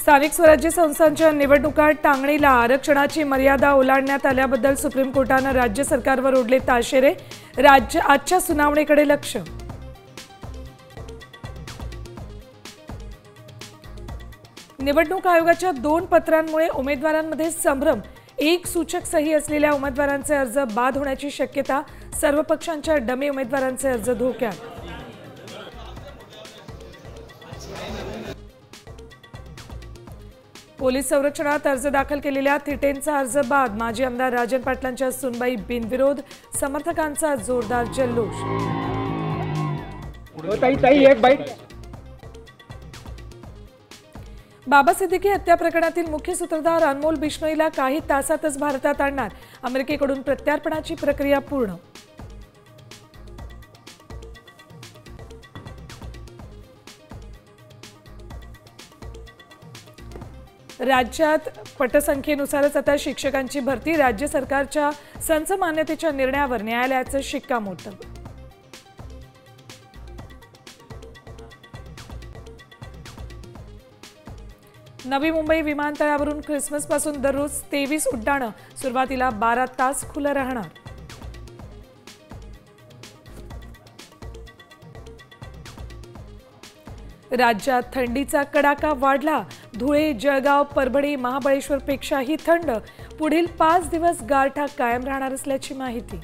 स्थानिक स्वराज्य संस्थांच्या निवडणुकात टांगणीला आरक्षणाची मर्यादा ओलांडण्यात आल्याबद्दल सुप्रीम कोर्टाने राज्य सरकारवर ओढले ताशेरे। आजच्या सुनावणीकडे लक्ष। निवडणूक आयोगाच्या 2 पत्रांमुळे उमेदवारांमध्ये संभ्रम। एक सूचक सही असलेल्या उमेदवारांचे अर्ज बाद होण्याची शक्यता। सर्व पक्षांच्या डमी उमेदवारांचे अर्ज धोक्यात। पोलीस संरक्षणात अर्ज दाखल केलेल्या थिटेंचा अर्ज बाद। माजी आमदार राजन पाटलांच्या सुनबाई बिनविरोध। समर्थकांचा जोरदार जल्लोष। बाबा सिद्दीकी हत्या प्रकरणातील मुख्य सूत्रधार अनमोल बिश्नोईला काही तासातच भारतात आणणार। अमेरिकेकडून प्रत्यार्पणाची प्रक्रिया पूर्ण। राज्यात पटसंख्येनुसारच आता शिक्षकांची भरती। राज्य सरकारच्या संच मान्यतेच्या निर्णयावर न्यायालयाचं शिक्कामोर्तब। नवी मुंबई विमानतळावरून ख्रिसमसपासून दररोज 23 उड्डाणं। सुरुवातीला 12 तास खुलं राहणार। राज्यात थंडीचा कडाका वाढला। धुळे, जळगाव, परभणी, महाबळेश्वरपेक्षाही थंड। पुढील 5 दिवस गारठा कायम राहणार असल्याची माहिती।